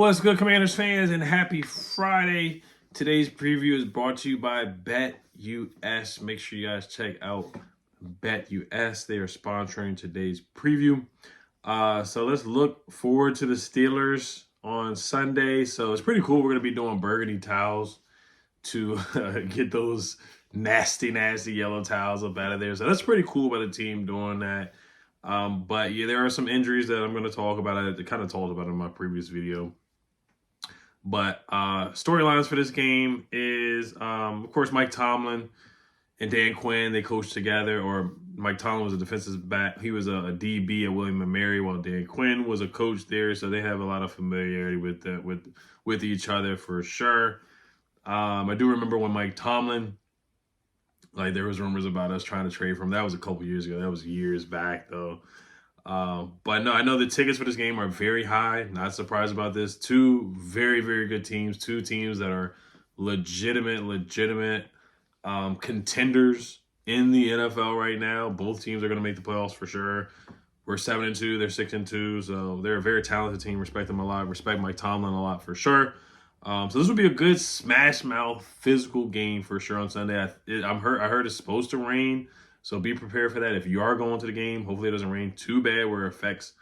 What's good, Commanders fans, and happy Friday. Today's preview is brought to you by BetUS. Make sure you guys check out BetUS. They are sponsoring today's preview. So let's look forward to the Steelers on Sunday. So it's pretty cool. We're going to be doing burgundy towels to get those nasty yellow towels up out of there. So that's pretty cool by the team doing that. But yeah, there are some injuries that I'm going to talk about. I kind of talked about in my previous video. But storylines for this game is, of course, Mike Tomlin and Dan Quinn, they coached together. Or Mike Tomlin was a defensive back. He was a DB at William & Mary, while Dan Quinn was a coach there. So they have a lot of familiarity with each other for sure. I do remember when Mike Tomlin, like, there was rumors about us trying to trade for him. That was a couple years ago. That was years back, though. But no, I know the tickets for this game are very high. Not surprised about this. Two very, very good teams. Two teams that are legitimate contenders in the NFL right now. Both teams are going to make the playoffs for sure. We're 7-2. They're 6-2. So they're a very talented team. Respect them a lot. Respect Mike Tomlin a lot for sure. So this will be a good smash mouth physical game for sure on Sunday. I heard it's supposed to rain, so be prepared for that. If you are going to the game, hopefully it doesn't rain too bad where it affects,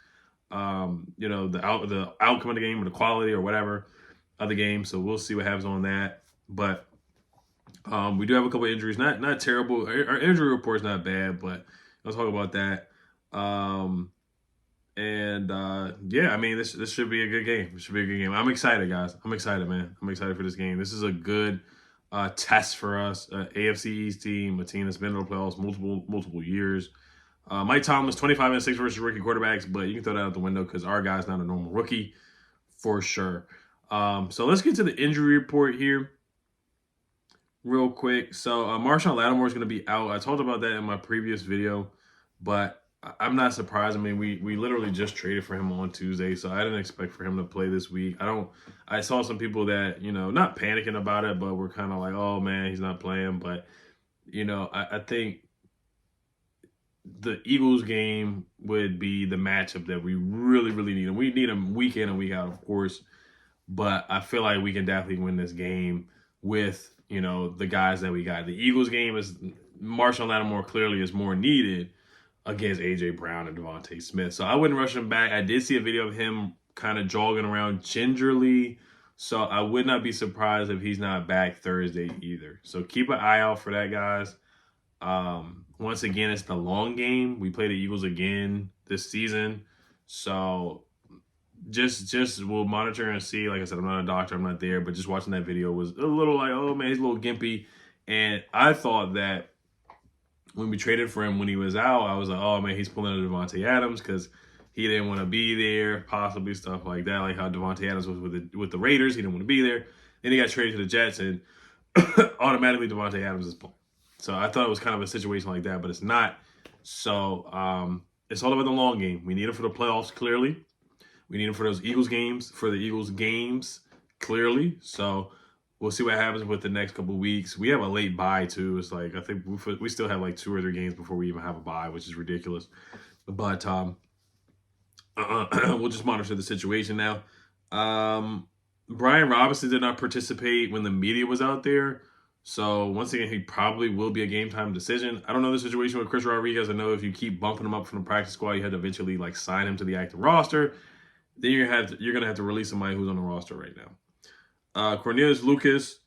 the outcome of the game or the quality or whatever of the game. So we'll see what happens on that. But we do have a couple of injuries, not terrible. Our injury report's not bad, but I'll talk about that. Yeah, I mean, this should be a good game. It should be a good game. I'm excited, guys. I'm excited, man. I'm excited for this game. This is a good test for us. AFC East team, a team that's been to the playoffs multiple years. Mike Tomlin's 25-6 versus rookie quarterbacks, but you can throw that out the window because our guy's not a normal rookie for sure. So let's get to the injury report here real quick. So Marshon Lattimore is going to be out. I talked about that in my previous video, but I'm not surprised. I mean, we literally just traded for him on Tuesday, so I didn't expect for him to play this week. I saw some people that, not panicking about it, but were kind of like, oh, man, he's not playing. But, I think the Eagles game would be the matchup that we really, really need. And we need him week in and week out, of course. But I feel like we can definitely win this game with, the guys that we got. The Eagles game is Marshon Lattimore clearly is more needed against A.J. Brown and Devontae Smith. So I wouldn't rush him back. I did see a video of him kind of jogging around gingerly. So I would not be surprised if he's not back Thursday either. So keep an eye out for that, guys. Once again, it's the long game. We play the Eagles again this season. So just we'll monitor and see. Like I said, I'm not a doctor. I'm not there. But just watching that video was a little like, oh, man, he's a little gimpy. And I thought that when we traded for him when he was out, I was like, oh, man, he's pulling a Davante Adams because he didn't want to be there, possibly stuff like that, like how Davante Adams was with the Raiders. He didn't want to be there. Then he got traded to the Jets, and automatically Davante Adams is playing. So I thought it was kind of a situation like that, but it's not. So it's all about the long game. We need him for the playoffs, clearly. We need him for those Eagles games, clearly. So we'll see what happens with the next couple of weeks. We have a late bye, too. It's like, I think we still have like 2 or 3 games before we even have a bye, which is ridiculous. But we'll just monitor the situation now. Brian Robinson did not participate when the media was out there. So once again, he probably will be a game time decision. I don't know the situation with Chris Rodriguez. I know if you keep bumping him up from the practice squad, you had to eventually sign him to the active roster. Then you're going to have to release somebody who's on the roster right now. Cornelius Lucas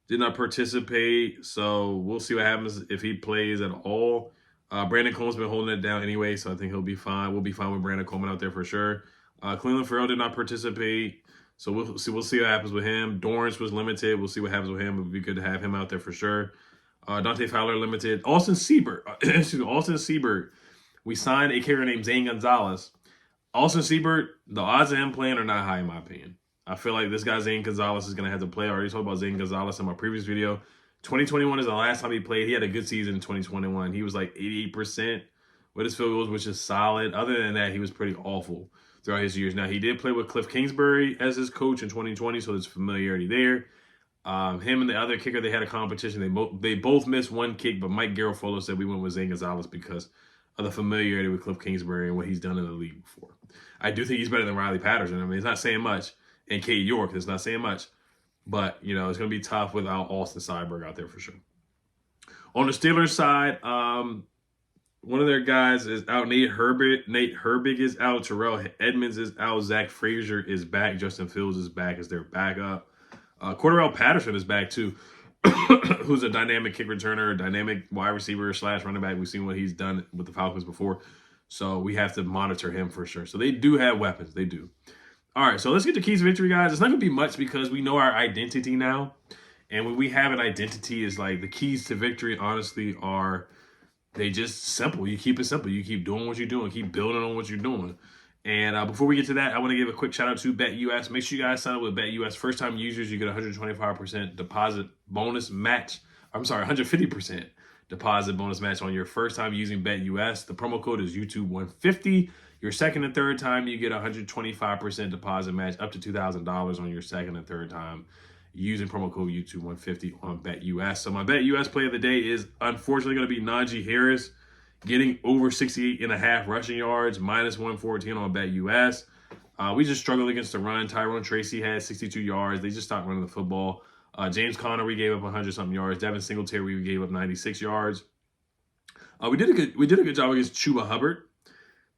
did not participate, so we'll see what happens if he plays at all. Brandon Coleman's been holding it down anyway, so I think he'll be fine. We'll be fine with Brandon Coleman out there for sure. Cleveland Farrell did not participate, so we'll see what happens with him. Dorrance was limited. We'll see what happens with him. It would be good to have him out there for sure. Dante Fowler limited. Austin Seibert. We signed a carrier named Zane Gonzalez. Austin Seibert, the odds of him playing are not high in my opinion. I feel like this guy, Zane Gonzalez, is going to have to play. I already talked about Zane Gonzalez in my previous video. 2021 is the last time he played. He had a good season in 2021. He was like 88% with his field goals, which is solid. Other than that, he was pretty awful throughout his years. Now, he did play with Cliff Kingsbury as his coach in 2020, so there's familiarity there. Him and the other kicker, they had a competition. They both missed one kick, but Mike Garofalo said we went with Zane Gonzalez because of the familiarity with Cliff Kingsbury and what he's done in the league before. I do think he's better than Riley Patterson. I mean, it's not saying much. and Cade York. That's not saying much. But, you know, it's going to be tough without Austin Seibert out there for sure. On the Steelers side, one of their guys is out. Nate Herbig is out. Terrell Edmonds is out. Zach Frazier is back. Justin Fields is back as their backup. Cordarrelle Patterson is back too, who's a dynamic kick returner, dynamic wide receiver / running back. We've seen what he's done with the Falcons before. So we have to monitor him for sure. So they do have weapons. They do. All right, so let's get to keys to victory, guys. It's not going to be much because we know our identity now. And when we have an identity, is like the keys to victory, honestly, are they just simple. You keep it simple. You keep doing what you're doing. Keep building on what you're doing. And before we get to that, I want to give a quick shout out to BetUS. Make sure you guys sign up with BetUS. First time users, you get 125% deposit bonus match. I'm sorry, 150% deposit bonus match on your first time using BetUS. The promo code is YouTube150. Your second and third time, you get 125% deposit match up to $2,000 on your second and third time using promo code YouTube150 on BetUS. So my BetUS play of the day is unfortunately going to be Najee Harris getting over 68.5 rushing yards, minus 114 on BetUS. We just struggled against the run. Tyrone Tracy had 62 yards. They just stopped running the football. James Conner, we gave up 100-something yards. Devin Singletary, we gave up 96 yards. We did a good job against Chuba Hubbard.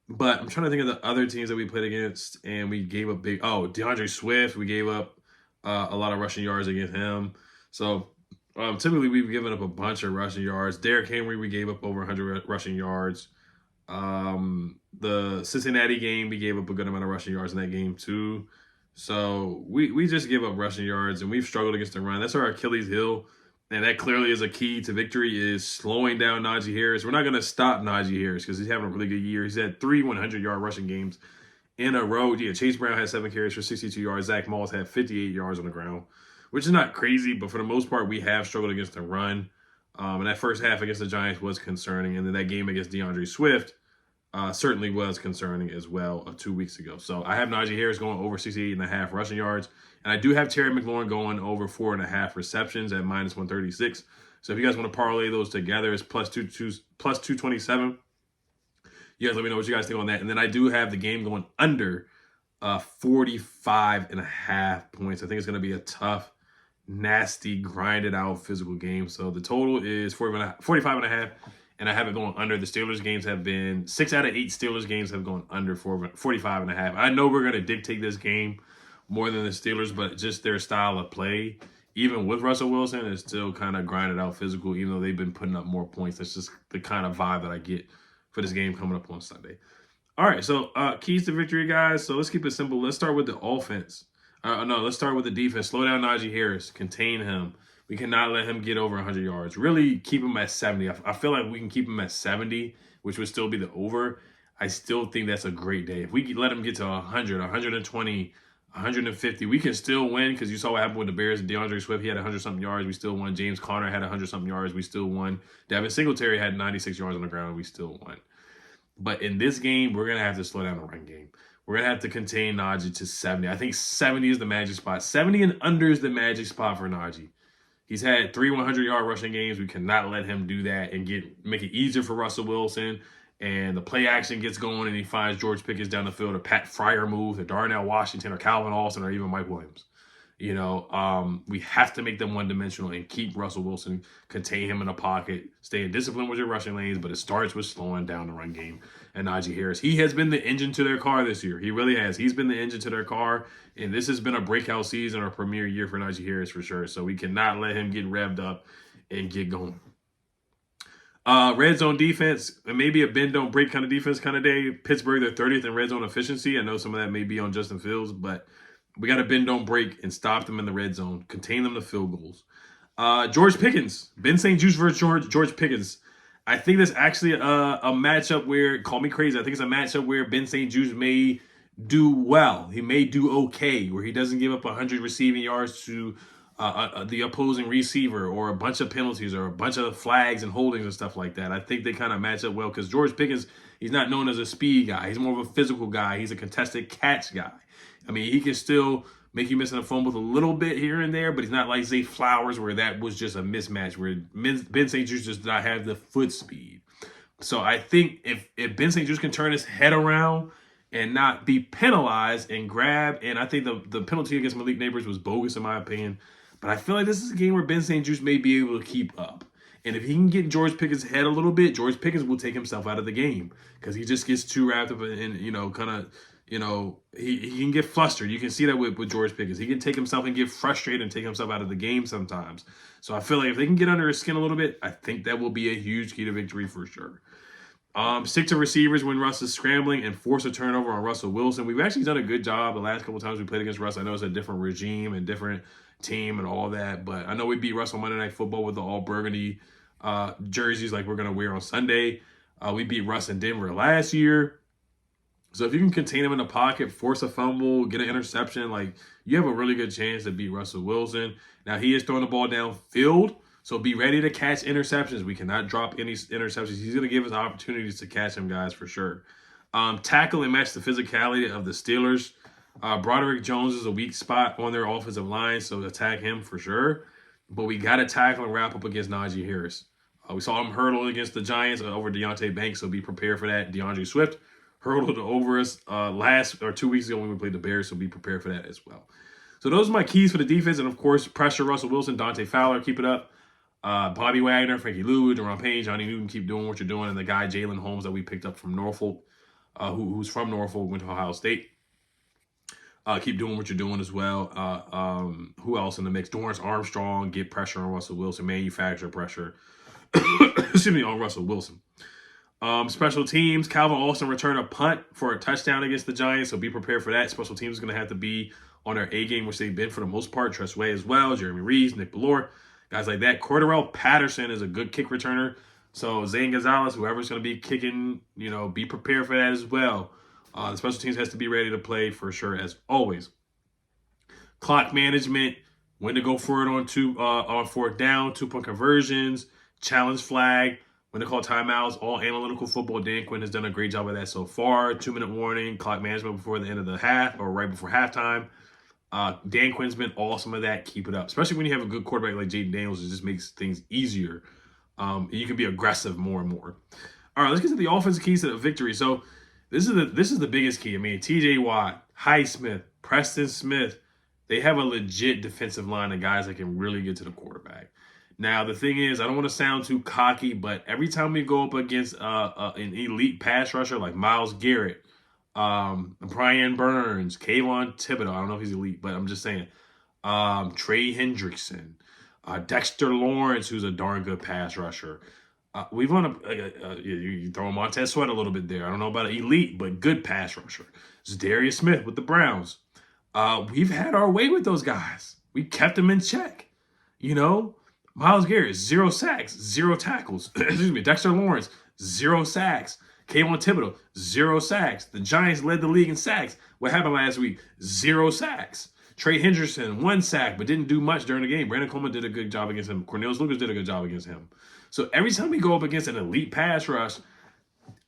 But I'm trying to think of the other teams that we played against, and we gave up big. Oh, DeAndre Swift, we gave up a lot of rushing yards against him. So typically we've given up a bunch of rushing yards. Derrick Henry, we gave up over 100 rushing yards. The Cincinnati game, we gave up a good amount of rushing yards in that game too. So we just give up rushing yards, and we've struggled against the run. That's our Achilles heel. And that clearly is a key to victory, is slowing down Najee Harris. We're not going to stop Najee Harris because he's having a really good year. He's had 3 100-yard rushing games in a row. Yeah, Chase Brown had 7 carries for 62 yards. Zach Moss had 58 yards on the ground, which is not crazy. But for the most part, we have struggled against the run. And that first half against the Giants was concerning. And then that game against DeAndre Swift certainly was concerning as well 2 weeks ago. So I have Najee Harris going over 68.5 rushing yards. And I do have Terry McLaurin going over 4.5 receptions at minus 136. So if you guys want to parlay those together, it's plus 227. You guys let me know what you guys think on that. And then I do have the game going under 45.5 points. I think it's going to be a tough, nasty, grinded out physical game. So the total is 45.5. And I have it going under. The Steelers games have been 6 out of 8 Steelers games have gone under 45.5. I know we're going to dictate this game more than the Steelers, but just their style of play, even with Russell Wilson, is still kind of grinded out physical, even though they've been putting up more points. That's just the kind of vibe that I get for this game coming up on Sunday. All right, so keys to victory, guys. So let's keep it simple. Let's start with the offense. Let's start with the defense. Slow down Najee Harris. Contain him. We cannot let him get over 100 yards. Really keep him at 70. I feel like we can keep him at 70, which would still be the over. I still think that's a great day. If we let him get to 100, 120, 150, we can still win, because you saw what happened with the Bears and DeAndre Swift. He had 100-something yards. We still won. James Conner had 100-something yards. We still won. Devin Singletary had 96 yards on the ground. We still won. But in this game, we're going to have to slow down the run game. We're going to have to contain Najee to 70. I think 70 is the magic spot. 70 and under is the magic spot for Najee. He's had 3 100-yard rushing games. We cannot let him do that and make it easier for Russell Wilson. And the play action gets going, and he finds George Pickens down the field, or Pat Fryer move, or Darnell Washington, or Calvin Austin, or even Mike Williams. You know, we have to make them one-dimensional and keep Russell Wilson, contain him in the pocket, stay disciplined with your rushing lanes, but it starts with slowing down the run game. And Najee Harris, he has been the engine to their car this year. He really has. He's been the engine to their car, and this has been a breakout season or premier year for Najee Harris for sure. So we cannot let him get revved up and get going. Red zone defense, it may be a bend don't break kind of defense kind of day. Pittsburgh, they're 30th in red zone efficiency. I know some of that may be on Justin Fields, but we got to bend don't break and stop them in the red zone, contain them to field goals. George Pickens, Ben St. Juste versus George Pickens. I think that's actually a matchup where, call me crazy, I think it's a matchup where Ben St. Juste may do well. He may do okay, where he doesn't give up 100 receiving yards to the opposing receiver, or a bunch of penalties, or a bunch of flags and holdings and stuff like that. I think they kind of match up well, because George Pickens, he's not known as a speed guy. He's more of a physical guy. He's a contested catch guy. I mean, he can still make you miss in the fumble a little bit here and there, but he's not like Zay Flowers, where that was just a mismatch, where Ben St. Juste does not have the foot speed. So I think if Ben St. Juste can turn his head around and not be penalized and grab. And I think the penalty against Malik Neighbors was bogus in my opinion. But I feel like this is a game where Ben St-Juste may be able to keep up. And if he can get George Pickens' head a little bit, George Pickens will take himself out of the game because he just gets too wrapped up in, kind of, he can get flustered. You can see that with George Pickens. He can take himself and get frustrated and take himself out of the game sometimes. So I feel like if they can get under his skin a little bit, I think that will be a huge key to victory for sure. Stick to receivers when Russ is scrambling and force a turnover on Russell Wilson. We've actually done a good job the last couple times we played against Russ. I know it's a different regime and different team and all that, but I know we beat Russ on Monday Night Football with the all burgundy jerseys like we're going to wear on Sunday. We beat Russ in Denver last year. So if you can contain him in the pocket, force a fumble, get an interception, like you have a really good chance to beat Russell Wilson. Now he is throwing the ball downfield, so be ready to catch interceptions. We cannot drop any interceptions. He's going to give us opportunities to catch him, guys, for sure. Tackle and match the physicality of the Steelers. Broderick Jones is a weak spot on their offensive line, so attack him for sure. But we got to tackle and wrap up against Najee Harris. We saw him hurdle against the Giants over Deontay Banks, so be prepared for that. DeAndre Swift hurdled over us 2 weeks ago when we played the Bears, so be prepared for that as well. So those are my keys for the defense, and of course, pressure Russell Wilson, Dante Fowler, keep it up. Bobby Wagner, Frankie Lou, Deron Payne, Johnny Newton, keep doing what you're doing, and the guy Jalen Holmes that we picked up from Norfolk, who's from Norfolk, went to Ohio State. Keep doing what you're doing as well. Who else in the mix? Dorrance Armstrong, get pressure on Russell Wilson, manufacture pressure. Excuse me, on Russell Wilson. Special teams, Calvin Austin returned a punt for a touchdown against the Giants, so be prepared for that. Special teams is going to have to be on their A game, which they've been for the most part. Tress Way as well, Jeremy Reeves, Nick Bellore, guys like that. Cordarrelle Patterson is a good kick returner. So Zane Gonzalez, whoever's going to be kicking, be prepared for that as well. The special teams has to be ready to play for sure, as always. Clock management, when to go for it on fourth down, 2-point conversions, challenge flag, when to call timeouts, all analytical football. Dan Quinn has done a great job of that so far. 2-minute warning, clock management before the end of the half or right before halftime. Dan Quinn's been awesome at that. Keep it up, especially when you have a good quarterback like Jayden Daniels. It just makes things easier. You can be aggressive more and more. All right, let's get to the offensive keys to the victory. So this is the biggest key. I mean, T.J. Watt, Highsmith, Preston Smith, they have a legit defensive line of guys that can really get to the quarterback. Now, the thing is, I don't want to sound too cocky, but every time we go up against an elite pass rusher like Myles Garrett, Brian Burns, Kayvon Thibodeau, I don't know if he's elite, but I'm just saying, Trey Hendrickson, Dexter Lawrence, who's a darn good pass rusher. We've won you throw Montez Sweat a little bit there. I don't know about elite, but good pass rusher. Darius Smith with the Browns. We've had our way with those guys. We kept them in check. Myles Garrett, 0 sacks, 0 tackles. Excuse me. Dexter Lawrence, 0 sacks. Kayvon Thibodeau, 0 sacks. The Giants led the league in sacks. What happened last week? 0 sacks. Trey Hendrickson, 1 sack, but didn't do much during the game. Brandon Coleman did a good job against him. Cornelius Lucas did a good job against him. So every time we go up against an elite pass rush,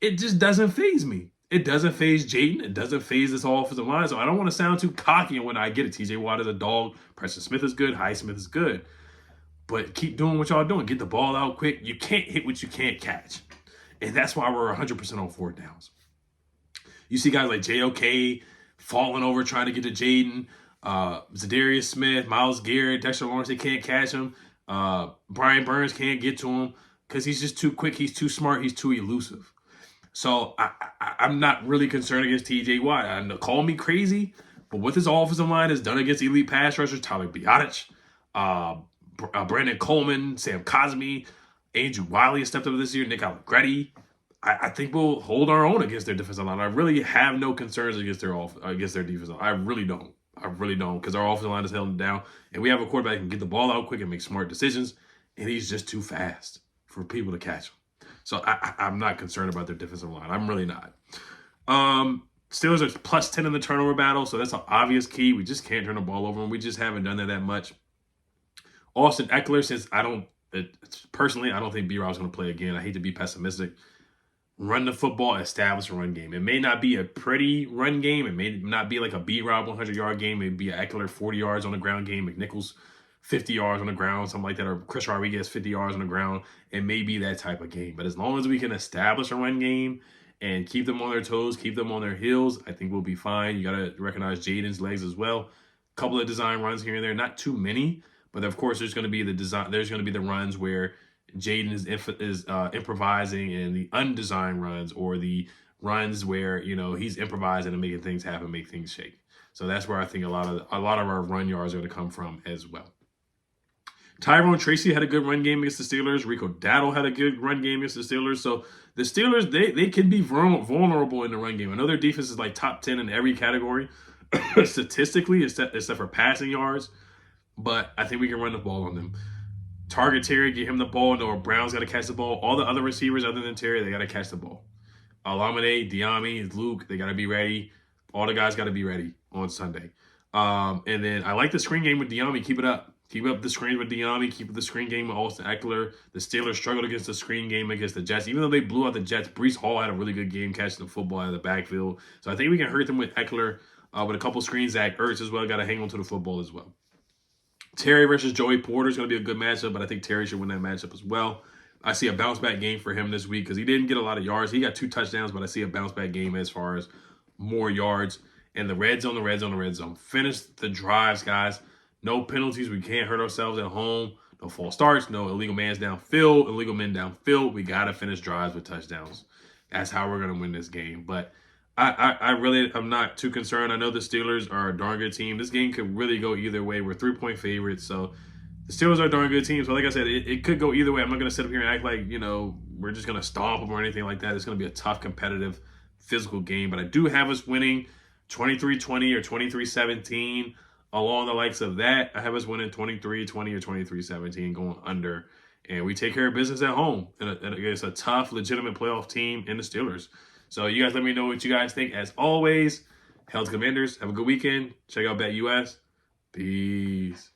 it just doesn't faze me. It doesn't faze Jayden. It doesn't faze this offensive line. So I don't want to sound too cocky when I get it. T.J. Watt is a dog. Preston Smith is good. Highsmith is good. But keep doing what y'all doing. Get the ball out quick. You can't hit what you can't catch. And that's why we're 100% on fourth downs. You see guys like JOK falling over trying to get to Jayden. Zadarius Smith, Myles Garrett, Dexter Lawrence, they can't catch him. Brian Burns can't get to him because he's just too quick. He's too smart. He's too elusive. So I'm not really concerned against T.J. Watt. Call me crazy, but what this offensive line has done against elite pass rushers, Tyler Biadasz, Brandon Coleman, Sam Cosmi, Andrew Wiley has stepped up this year, Nick Allegretti. I think we'll hold our own against their defensive line. I really have no concerns against their defensive line. I really don't. Because our offensive line is holding down, and we have a quarterback who can get the ball out quick and make smart decisions, and he's just too fast for people to catch him. So I'm not concerned about their defensive line. I'm really not. Steelers are plus 10 in the turnover battle, so that's an obvious key. We just can't turn the ball over, and we just haven't done that much. Austin Eckler, since personally, I don't think B-Rob's going to play again. I hate to be pessimistic. Run the football, establish a run game. It may not be a pretty run game. It may not be like a B-Rob 100-yard game. It may be an Eckler 40 yards on the ground game. McNichols 50 yards on the ground, something like that. Or Chris Rodriguez 50 yards on the ground. It may be that type of game. But as long as we can establish a run game and keep them on their toes, keep them on their heels, I think we'll be fine. You got to recognize Jaden's legs as well. A couple of design runs here and there, not too many, but of course there's going to be the design. There's going to be the runs where Jaden is improvising, and the undesigned runs, or the runs where he's improvising and making things happen, make things shake. So that's where I think a lot of our run yards are going to come from as well. Tyrone Tracy had a good run game against the Steelers. Rico Dowdle had a good run game against the Steelers. So the Steelers, they can be vulnerable in the run game. I know their defense is like top 10 in every category statistically, except for passing yards. But I think we can run the ball on them. Target Terry, get him the ball. Noah Brown's got to catch the ball. All the other receivers other than Terry, they got to catch the ball. Alameda, Diami, Luke, they got to be ready. All the guys got to be ready on Sunday. And then I like the screen game with Diami. Keep it up. Keep up the screen with Diami. Keep up the screen game with Austin Eckler. The Steelers struggled against the screen game against the Jets. Even though they blew out the Jets, Breece Hall had a really good game catching the football out of the backfield. So I think we can hurt them with Eckler with a couple screens. Zach Ertz as well. Got to hang on to the football as well. Terry versus Joey Porter is going to be a good matchup, but I think Terry should win that matchup as well. I see a bounce-back game for him this week because he didn't get a lot of yards. He got 2 touchdowns, but I see a bounce-back game as far as more yards. And the red zone. Finish the drives, guys. No penalties. We can't hurt ourselves at home. No false starts. No illegal men downfield. We got to finish drives with touchdowns. That's how we're going to win this game. But I'm not too concerned. I know the Steelers are a darn good team. This game could really go either way. We're 3-point favorites, so the Steelers are a darn good team. So like I said, it could go either way. I'm not going to sit up here and act like, we're just going to stomp them or anything like that. It's going to be a tough, competitive, physical game. But I do have us winning 23-20 or 23-17. Along the likes of that, I have us winning 23-20 or 23-17, going under. And we take care of business at home. And it's a tough, legitimate playoff team in the Steelers. So you guys let me know what you guys think. As always, Hail to Commanders. Have a good weekend. Check out BetUS. Peace.